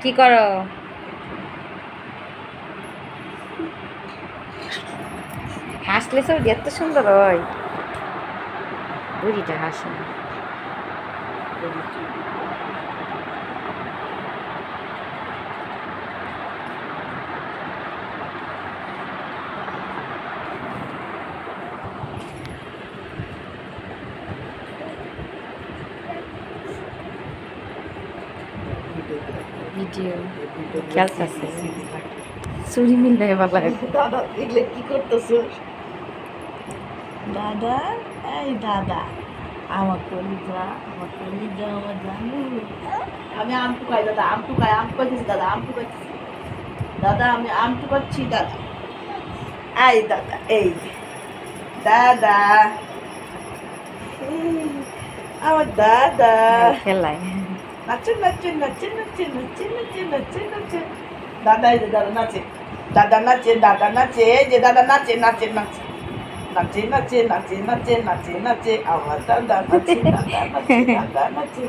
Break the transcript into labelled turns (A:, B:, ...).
A: কি করো? হাসলে ছবি এত সুন্দর হয়। বুড়িটা হাসে না। ভিডিও খেলতেছে চুরি মিললে বাবা।
B: দাদা এগুলো কি করতেছো? দাদা, এই দাদা, আমার কলিজা, আমার জানু। আমি আমটু খাই দাদা, আমটু খাইতেছি দাদা, আমটু খাইতেছি দাদা, আমি আমটু খাচ্ছি দাদা। এই দাদা, এই দাদা, আমার দাদা
A: খেলায়
B: নাচে নাচে নাচে নাচে নাচে নাচে নাচে নাচে। দাদা এই যে দাদা নাচে, দাদা নাচে, দাদা নাচে, এই যে দাদা নাচে নাচে নাচে নাচে নাচে নাচে নাচে নাচে নাচে, আমার দাদা নাচে, দাদা নাচে, দাদা নাচে।